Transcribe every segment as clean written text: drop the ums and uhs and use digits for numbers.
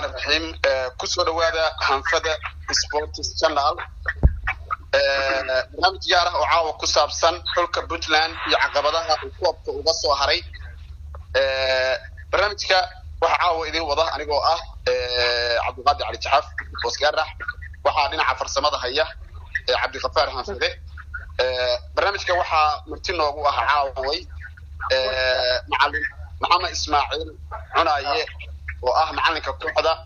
الرحمن الرحيم كسر وهذا هنفذ سبورت channel برنامج جاره وعاو كسب سن حلك بوتلاند يعقبها وكوب وبصوا هري برنامجك وعاو إذا وضح أنا جو عبد القادر علي تحف وسجارح وحالنا عفر سماده هيا عبد الغفار هنفذ برنامجك وحى مرتنا وجوه عاوي معلم محمد إسماعيل عناية معلنك كوحدة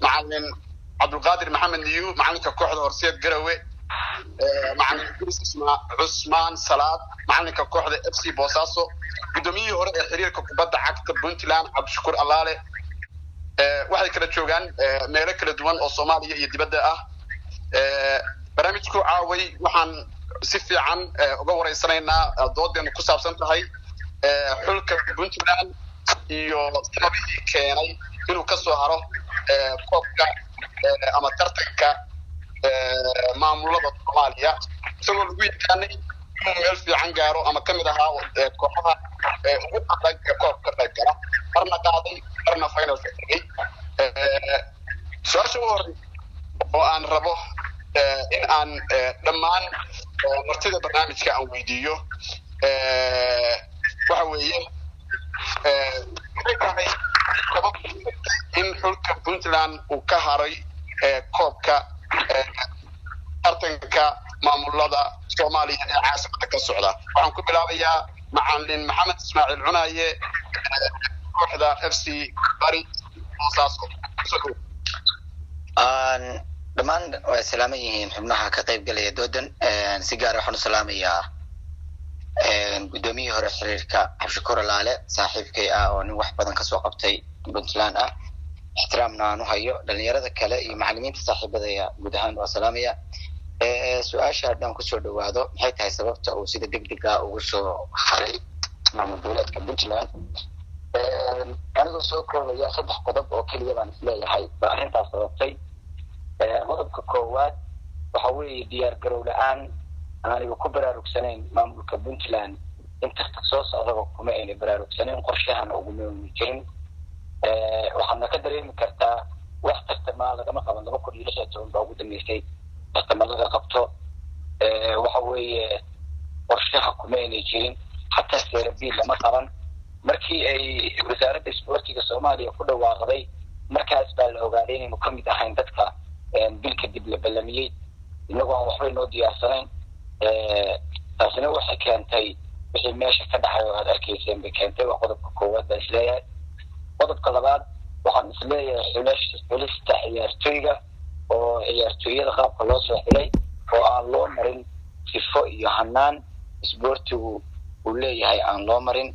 معلم عبد القادر محمد نيو معلنك كوحدة ورسيد قروي معلم كريس اسمه عثمان صلاة معلنك كوحدة FC بوساسو قدوميه هورد حريرك كبدا عقد بنتلان عبد الشكور الله waxay kala joogan meelo kala duwan oo Soomaaliya iyo dibadda ah barnaamijku caaway waxaan si fiican uga wareysanaynaa doodeena ku saabsan tahay xulka Puntland iyo sababihii keenay inuu ka soo haro koobka ama tartanka maamulada Soomaaliya isagoo lagu yaqaanay inuu meel fiican gaaro ama kamid ahaa kooxaha ugu adag koobka qaybgala marna qaaday marna final ka tagay su'aasha hore oo aan rabo in aan dhammaan martida barnaamijka aan weydiiyo waxa weeye in xulka Puntland uu ka haray koobka tartanka maamulada Soomaaliya ee caasimada ka socda waxaan ku bilaabayaa macallin Maxamed Ismaaciil Cunaaye kooxda FC Bari Boosaaso dhamaan way salaaman yihiin xubnaha ka qayb galaya doodan si gaar ah waxaan salaamayaa gudoomiyaha hore xiriirka Cabdishakuur Alaale saaxiibkay ah oo nin wax badan ka soo qabtay Puntland ah ixtiraamna aan u hayo dhalinyarada kale iyo macallimiinta saaxiibadaya guud ahaan waa salaamaya su'aasha haddaan ku soo dhawaado maxay tahay sababta uu sida degdeg ah ugu soo haray maamul goboleedka Puntland anigu soo koobaya saddex qodob oo kaliya baan isleeyahay arrintaas sababtay qodobka koowaad waxa weeye diyaar garow la'aan anigu ku baraarugsanayn maamulka Puntland inta soo socda kuma ay baraarugsanayn qorshahan ugu meelmi jirin waxaana ka dareemi kartaa wax tartama laga qaban 2016 baa ugu dambeysay tartama laga qabto waxa weeye qorshaha kuma ay jirin hatta seerabi lama qaban markii ay wasaaradda isboortiga Soomaaliya ku dhawaaqday markaas baa la ogaaday inuu ka mid ahayn dadka bilka dib la ballamiyay inagoo waxba noo diyaarsanayn taasina waxay keentay wixii meesha ka dhacay oo aad arkayseen bay keentay waa qodobka koowaad baa isleeyahay qodobka labaad waxaan isleeyahay xulista ciyaartooyga oo ciyaartooyada qaabka loo soo xilay oo aan loo marin sifo iyo hanaan isboortigu uu leeyahay aan loo marin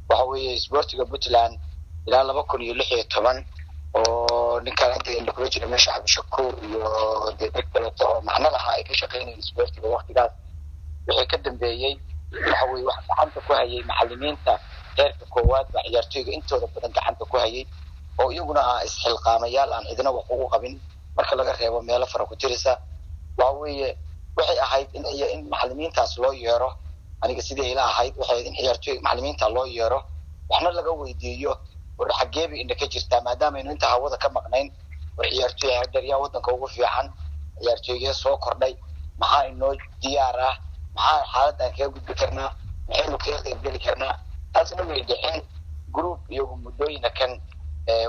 waxa weeye isboortiga Puntland ilaa 2016 oo ninkaan inta ku jira meesha Cabdishakuur iyo dadka oo macna laha ay ka shaqeynayeen isboortiga waqtigaas wixii ka dambeeyay waxa weeye wax gacanta ku hayay macallimiinta heerka koowaad baa ciyaartooyga intooda badan gacanta ku hayay oo iyaguna isxilqaamayaal aan cidina wax ugu qabin marka laga reebo meelo fara ku tirisa waxa weeye waxay ahayd in macallimiintaas loo yeero aniga sidii ila ahayd waxay in ciyaartooy macallimiinta loo yeero waxna laga weydiiyo war xageebi inta ka jirta maadaama inta hawada ka maqnayn war ciyaartooy hadariya wadanka ugu fiican ciyaartooyga soo kordhay maxaa inoo diyaar ah maxaa xaaladdan ka gudbi karnaa maxaynu ka qeybgeli karnaa taasna way dhixin group iyo mudooyina kan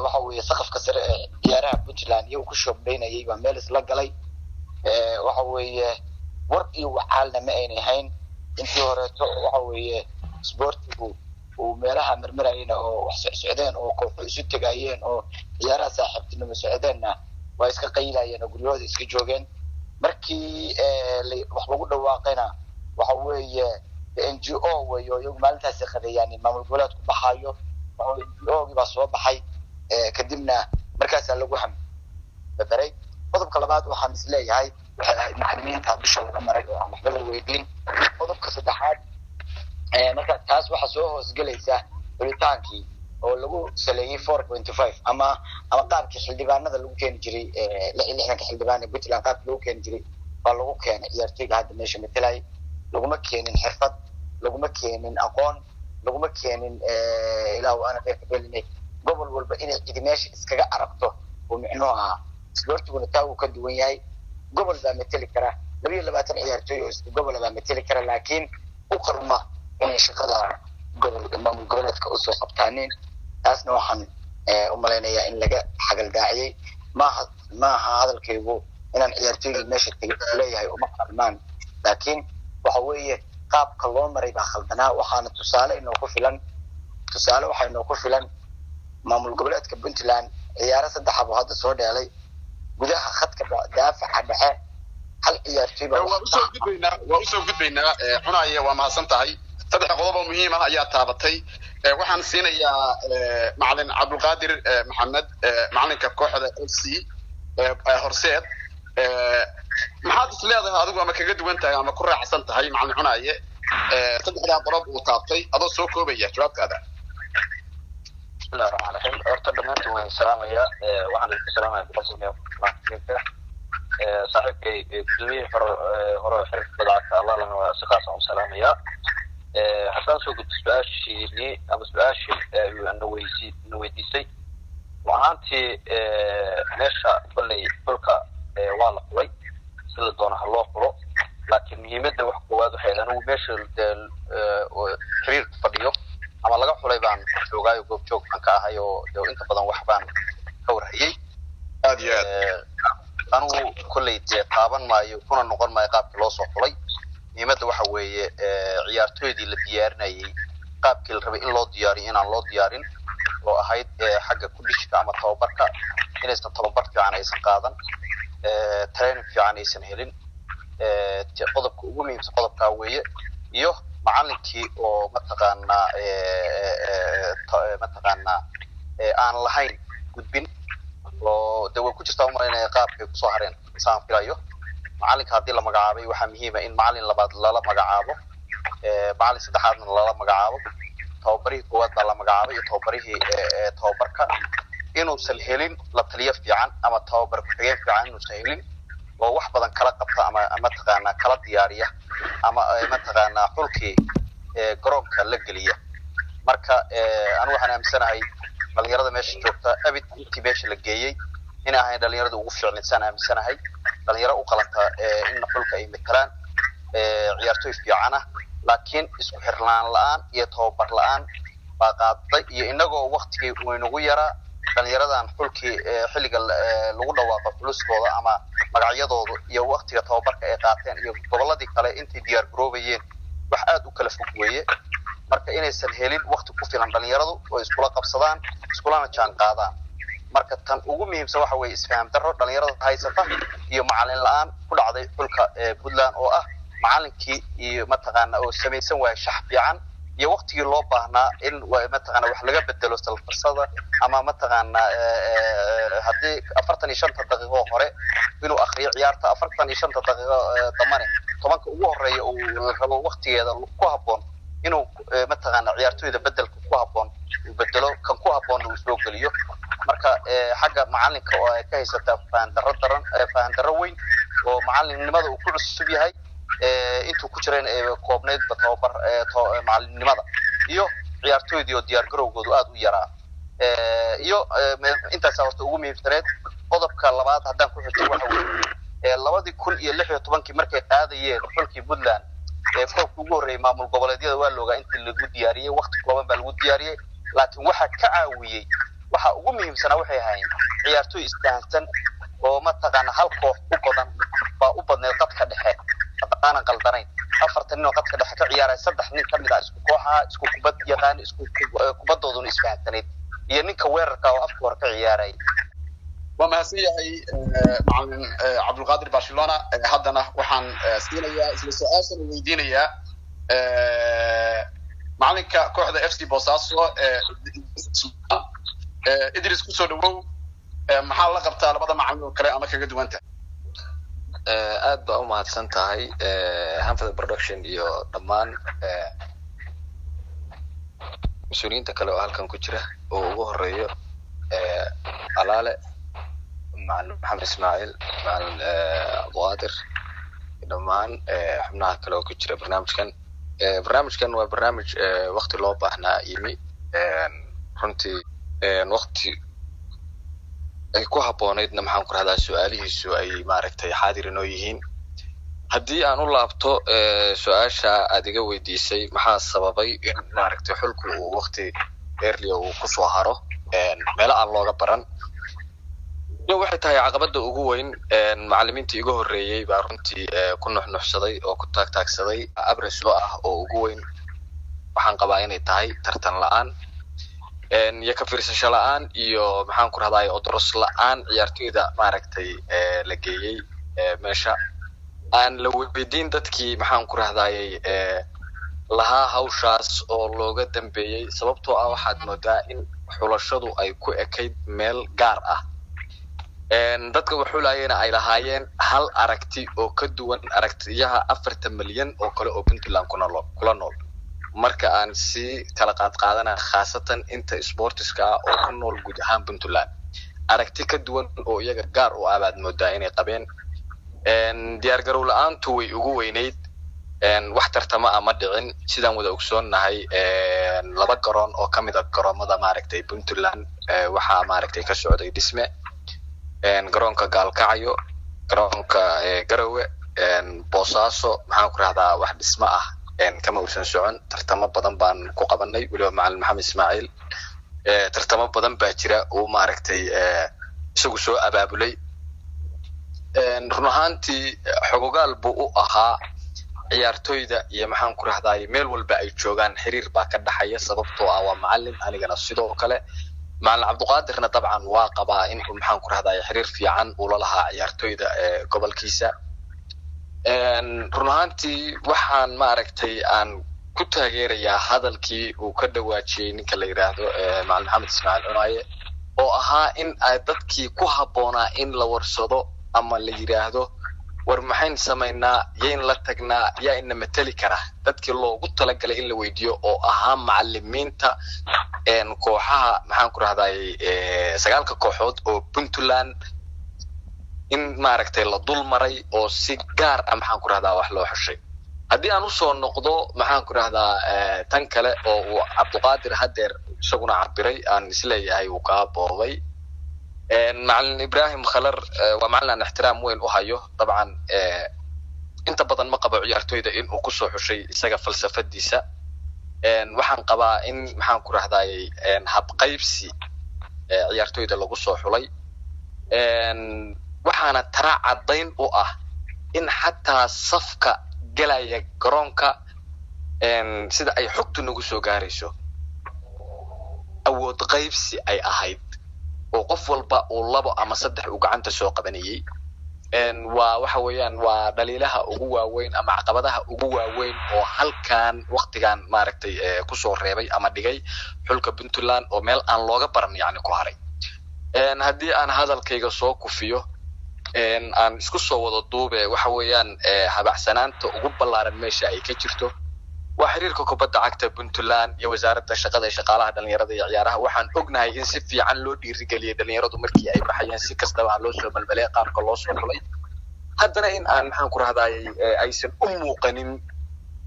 waxa weeye saqafka sare ee ciyaaraha Puntland iyo ku shobleynayay baa meel isla galay waxa weeye war iyo wacaalna ma aynay hayn intii hore waxa weeye sportigu oo meelaha marmarayna oo wax socdeen oo kooxo isu tagayeen oo ciyaaraha saaxiibtinimo socdeenna waa iska qaylayeen oo guryahooda iska joogeen markii wax lagu dhawaaqayna waxa weeye NGO wayo iyagu maalintaas qadayaan maamul goboleedku baxayo oo NGO baa soo baxay kadibna markaas lagu hambaray qodobka labaad waxaan isleeyahay macallimiinta bisha laga maray oo waxba la weydiin qodobka saddexaad marka taas waxa soo hoos galaysa xulitaankii oo lagu saleeyay 4.5 ama qaabkii xildhibaanada lagu keen jiray 66 xildhibaan ee Puntland qaabkii lagu keen jiray baa lagu keenay ciyaartooyga hadda meesha metelay laguma keenin xirfad laguma keenin aqoon laguma keenin ilaa ana beelinay gobol walba inay cidi meesha iskaga aragto oo micno ah sportiguna taa uu ka duwan yahay gobol baa mateli kara 22 ciyaartoy oo isku gobol baa mateli kara laakiin u qarma inay shaqada maamul goboleedka u soo qabtaaneen taasna waxaan u maleynayaa in laga xagal daaciyay maaha hadalkaygu inaan ciyaartoyga meesha leeyahay uma qalmaan laakiin waxa weeye qaabka loo maray baa khaldanaa waxaana tusaale waxaa inoo ku filan maamul goboleedka Puntland ciyaaro 3 abo hadda soo dheelay gudaha khadka daafaca dhexe hal ciyaartoy baa waa u soo gudbaynaa Cunaaye waa mahadsan tahay 3 qodob oo muhiim ah ayaa taabatay waxaan siinayaa macallin Cabdulqaadir Maxamed macallinka kooxda FC horseed maxaad is leedahay adigu ama kaga duwan tahay ama ku raacsan tahay macallin Cunaaye 3 qodob uu taabtay adoo soo koobaya jawaabtaada الله الرحمن الرحيم أرتد منتي والسلام يا وعلى السلام عليكم ورحمة الله صاحبي بدوي هرو حرف بدعك الله لنا سقاس وسلام يا حسن سوق تسباشي لي أبو سباشي نويديسي وعنتي نشا كلي كلك والله قوي سلطان الله قرو لكن يمد وحقوات حيلا هو ماشي كرير فديو ama laga xulay baan joogay goob joog ka ahay oo inta badan wax baan ka warhayay aad iyo aad anu kulay taaban maayo kuna noqon maayo qaabkii loo soo xulay niimada waxa weeye ciyaartoydii la diyaarinayay qaabkii la rabay in loo diyaariyo inaan loo diyaarin oo ahayd xagga kulishka ama tababarka inaysan tababar fiican aysan qaadan training fiican aysan helin qodobka ugu muhiimsan qodobka weeye iyo macallinkii oo mataqaana aan lahayn gudbin oo dawa ku jirta umaleynaya qaabkay ku soo hareen saan filayo macallinka hadii la magacaabay waxa muhiim ah in macallin labaad lala magacaabo macallin saddexaadna lala magacaabo tababarihii koowaad baa la magacaabay iyo tababarihii tababarka inuusan helin la taliyo fiican ama tababar ku-xigeen fiican inuusan helin oo wax badan kala qabta ama mataqaana kala diyaariya ama mataqaana xulkii garoonka la geliya marka anu waxaan aaminsanahay dhalinyarada meesha joogta abid intii meesha la geeyay in ahayn dhalinyarada ugu fiicnaysan aaminsanahay dhalinyaro u qalanta in xulka ay matalaan ciyaartoy fiican ah laakiin isku xirnaan la'aan iyo tababar la'aan baa qaaday iyo inagoo waqtigii uu inagu yaraa dhalinyaradan xulkii xilliga lagu dhawaaqo fuluskooda ama magacyadooda iyo waqtiga tababarka ay qaateen iyo goboladii kale intii diyaar garoobayeen wax aad u kala fog weeye marka inaysan helin waqti ku filan dhalinyaradu oo iskula qabsadaan iskulana jaan qaadaan marka tan ugu muhiimsan waxa weeye isfaham darro dhalinyarada haysata iyo macallin la'aan ku dhacday xulka Puntland oo ah macallinkii iyo mataqaana oo sameeysan waay shax fiican iyo waqtigii loo baahnaa in mataqaana wax laga bedelo salfarsada ama mataqaana hadii 45 daqiiqo hore inuu akhriyo ciyaarta 45 daqiiqo damane tobanka ugu horeeya uu rabo waqtigeeda ku haboon inuu mataqaana ciyaartoyda bedelka ku haboon uu bedelo kan ku haboon uu soo galiyo marka xagga macallinka oo ay ka haysata faan darro weyn oo macallinnimada uu ku cusub yahay intuu ku jireen koobneed tababar macallinnimada iyo ciyaartoydii oo diyaar garowgoodu aad u yaraa iyo intaas horta ugu muhiimsaneed qodobka labaad haddaan ku xigto waxa weeye 2016 markay qaadayeen xulkii Puntland koobka ugu horeeyay maamul goboleedyada waa looga intii lagu diyaariyay waqti kooban baa lagu diyaariyay laakiin waxa ka caawiyay waxa ugu muhiimsanaa waxay ahaayeen ciyaartoy istaansan oo mataqaana hal koox u badan baa u badneed qadka dhexe aan qaldanayn 4 nin oo qadka dhexe ka ciyaaray 3 nin kamid ah isku kooxaha isku kubad yaqaan isku kubadooduna isfahantaneed iyo ninka weerarka oo afka hor ka ciyaaray ومحسن yahay macallin Cabdulqaadir Barcelona haddana waxaan siinayaa isla su'aashan weydiinayaa macallinka kooxda FC Bosaso Idris ku soo dhawow maxaa la qabtaa labada macallin oo kale ama kaga duwanta aad baa u mahadsan tahay Hanfada Production iyo dhammaan mas'uuliyiinta kale oo halkan ku jira oo ugu horeeyo alaale معلم محمد إسماعيل معلم أبو قادر دمان حمنا كلو كتير برنامج كان barnaamijkan waa barnaamij waqti loo baahnaa yimi runtii waqti ay ku habboonaydna maxaan ku rahdaa su-aalihiisu ay maaragtay xaadir inoo yihiin haddii aan u laabto su-aasha aad iga weydiisay maxaa sababay in maaragtay xulku uu waqti earlier uu kusoo haro meelo aan looga baran iyo waxay tahay caqabada ugu weyn macallimiintii iga horreeyey baa runtii ku nuxnuxsaday oo ku taagtaagsaday abreso ah oo ugu weyn waxaan qabaa inay tahay tartan la'aan iyo ka fiirsasho la'aan iyo maxaan ku rahdaa odoros la'aan ciyaartoyda maaragtay la geeyey meesha aan la weydiin dadkii maxaan ku rahdaayay lahaa hawshaas oo looga dambeeyey sababtoo ah waxaad moodaa in xulashadu ay ku ekayd meel gaar ah dadka waxulayena ay lahaayeen hal aragti oo ka duwan aragtiyaha 40 milyan oo kale oo Puntland kula nool marka aan si kala qaadana khaasatan inta sportiska oo ku nool guud ahaan Puntland aragti ka duwan oo iyaga gaar u abaad moodaa inay qabeen diyaar garow la'aantu way ugu weynayd wax tartama ama dhicin sidaan wada ogsoonahay laba garoon oo kamid ah garoomada maaragtay Puntland waxa maaragtay ka socday dhisme garoonka Gaalkacyo garoonka Garowe Boosaaso maxaan ku rahdaa wax dhismo ah kama uusan socon tartamo badan baan ku qabanay waliba macallin Maxamed Ismaaciil tartamo badan baa jira oo maaragtay isagu soo abaabulay run ahaantii xogogaal buu u ahaa ciyaartoyda iyo maxaan ku rahdaa meel walba ay joogaan xiriir baa ka dhaxaya sababtoo ah waa macallin anigana sidoo kale macallin Cabduqaadirna dabcan waa qabaa in maxaan ku rahdaa xiriir fiican uu la lahaa ciyaartoyda gobolkiisa run ahaantii waxaan maaragtay aan ku taageerayaa hadalkii uu ka dhawaajiyay ninka la yiraahdo macallin Maxamed Ismaaciil Cunaaye oo ahaa in ay dadkii ku habboonaa in la warsado ama la yiraahdo war maxayn sameynaa yeen la tagnaa yaa inna matali kara dadkii loogu talagalay in la weydiyo oo ahaa macallimiinta kooxaha maxaan ku rahdaay sagaalka kooxood oo Puntland in maaragtay la dul maray oo si gaar ah maxaan ku rahdaa wax loo xushay haddii aan u soo noqdo maxaan ku rahdaa tan kale oo uu Cabduqaadir hadeer isaguna cabiray aan isleeyahay uu ka boobay معلم إبراهيم خلر ومعلن احترام وين وهايو طبعا انت بدن ما قبع عيارتويدا إن وكسو حشي إساقا فلسفة ديسا وحان قبا إن محان كرهداي هاب قيبسي عيارتويدا لغسو حولي وحانا ترى عدين إن حتى صفكا جلايا قرونكا سيدا أي حكتو نغسو غاريسو أود قيبسي أي أهيد oo qof walba oo labo ama saddex u gacanta soo qabanayay waa waxa weeyaan waa dhaliilaha ugu waaweyn ama caqabadaha ugu waaweyn oo halkan waqtigan maaragtay ku soo reebay ama dhigay xulka Puntland oo meel aan looga baran yaani ku haray haddii aan hadalkayga soo kufiyo aan isku soo wado duube waxa weeyaan habacsanaanta ugu ballaaran meesha ay ka jirto وحريرك كبدا عكتا بنتلان يا وزارة الشقة شقالها دلنيرة عيارها وحن أجنها إن سفي عن لو ديرجالية دلنيرة مركي أي بحيان سكست على لوسو بالبلاء قارق اللوسو كلي هذا إن أن حنكر هذا أيسن قنين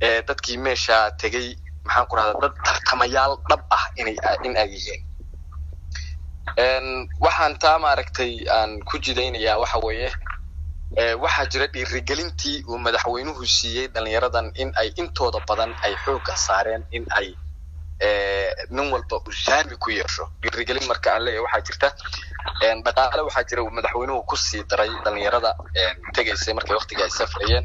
تدكي ماشى تجي حنكر هذا ترتميال نبأ إن أجيين وحن تام عركتي أن كوجدين يا وحويه waxaa jira dhiirigelintii uu madaxweynuhu siiyay dhalinyaradan in ay intooda badan ay xoog saareen in ay nin walba u saami ku yeesho dhiirigelin marka aan leeyahay waxaa jirta dhaqaale waxaa jira uu madaxweynuhu ku sii daray dhalinyarada tagaysay markay waqtiga ay safrayeen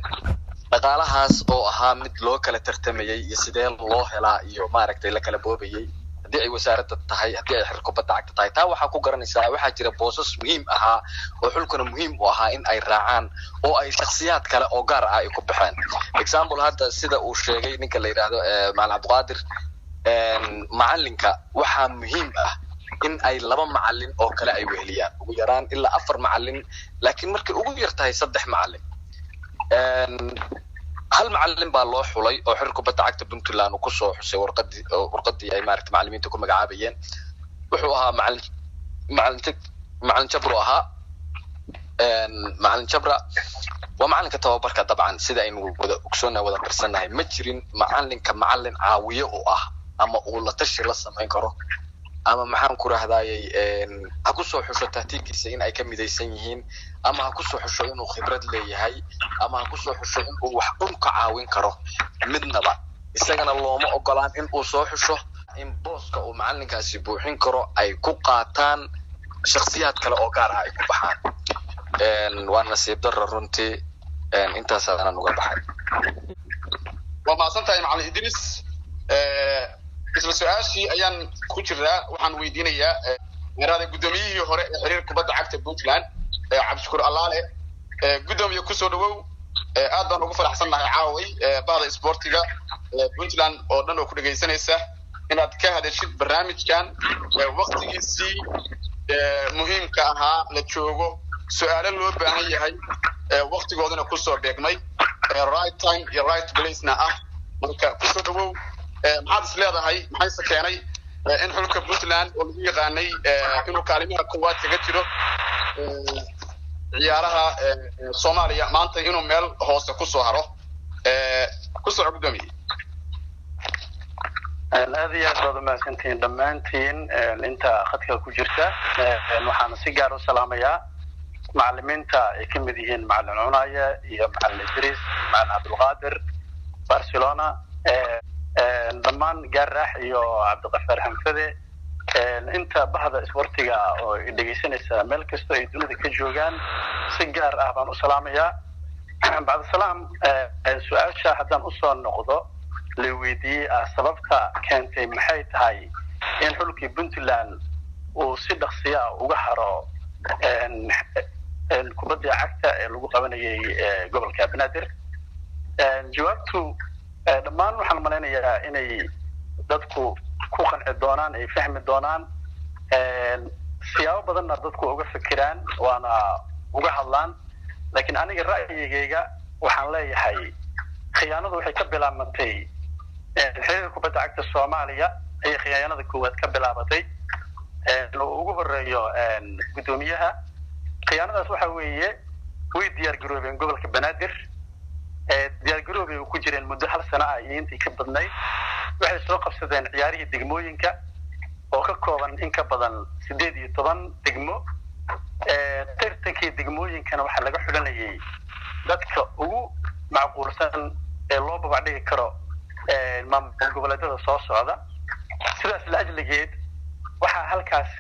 dhaqaalahaas oo ahaa mid loo kala tartamayay iyo sidee loo helaa iyo maaragtay la kala boobayay haddii ay wasaaradda tahay haddii ay xirko badda cagta tahay taa waxaa ku garanaysaa waxaa jira boosas muhiim ahaa oo xulkuna muhiim u ahaa in ay raacaan oo ay shakhsiyaad kale oo gaar ah ay ku baxeen example hadda sida uu sheegay ninka la yiraahdo macallin Cabduqaadir macallinka waxaa muhiim ah in ay laba macallin oo kale ay weheliyaan ugu yaraan ilaa 4 macallin laakiin markay ugu yartahay 3 macallin hal macallin baa loo xulay oo xirku badda cagta Puntland ku soo xusay warqadii ay maaragtay macallimiinta ku magacaabayeen wuxuu ahaa macallin Jabro ahaa macallin Jabra ومعلنك توابرك طبعا سيدا إنه وكسونا ولا برسنا هاي مجرين معلنك معلن عاوية أما أولا تشي لسا ما ينكره أما محام كره هذاي هكوسو حشو تهتيكيسا إن أي كمي ديسان يهين أما هكوسو حشو إنو خبرد لي هاي أما هكوسو حشو إنو وحقون كعاوين كره مدنا با إستاقنا الله ما أقلان إنو سو حشو إن بوسكا ومعلنكاسي بوحين كره أي كوقاتان شخصيات كلا أوقارها أي كوبحان وانا نسيب در رنتي انت سادنا نوغا بحاي وما سنتاي مع إدريس اسم سؤاشي أيان كجرا وحن ويدينيا مراد قدوميه هوري حرير كبدا عقد بونتلاند عبد الشكور الله له قدوميه كسو دو aad baan ugu faraxsanahay caaway baada isboortiga Puntland oo dhan oo ku dhageysanaysa inaad ka hadashid barnaamijkan waqtigiisii muhiimka ahaa la joogo su'aalo loo baahan yahay waqtigoodana ku soo beegmay right time iyo right place na ah marka ku soo dhawow maxaad is leedahay maxay keenay in xulka Puntland oo lagu yaqaanay inuu kaalimaha koowaad kaga jiro ciyaaraha Soomaaliya maanta inuu meel hoose ku soo haro ku soo gudoomiye aad iyo aad ma santiin dhamaantiin inta khadka ku jirta waxaan si gaar ah u salaamayaa macallimiinta ay ka mid yihiin macallin Cunaya iyo macallin Idris macallin Abdulqaadir Barcelona dhamaan Garax iyo Cabdiqafaar Hanfade inta bahda isboortiga oo dhageysanaysa meel kasta ay dunida ka joogaan si gaar ah baan u salaamayaa bacda salaam su'aasha haddaan u soo noqdo لويدي سببتا كانت maxay tahay in xulkii Puntland uu si dhaqsiya uga haro kubadda cagta ee lagu qabanayay gobolka Banaadir jawaabtu dhamaan waxaan maleynayaa inay dadku ku qanci doonaan ay fahmi doonaan siyaabo badanna dadku uga fikiraan waana uga hadlaan laakiin aniga ra'yigayga waxaan leeyahay khiyaanadu waxay ka bilaabantay xiriirka kubadda cagta Soomaaliya ay khiyaanada koowaad ka bilaabatay ugu horeeyo gudoomiyaha khiyaanadaas waxa weeye way diyaar garoobeen gobolka Banaadir diyaar garoobay ku jireen muddo hal sano ah iyo intii ka badnay waxay soo qabsadeen ciyaarihii degmooyinka oo ka kooban in ka badan 18 degmo tartankii degmooyinkana waxa laga xulanayay dadka ugu macquulsan ee loo babacdhigi karo maamul goboleedyada soo socda sidaas la ajligeed waxa halkaas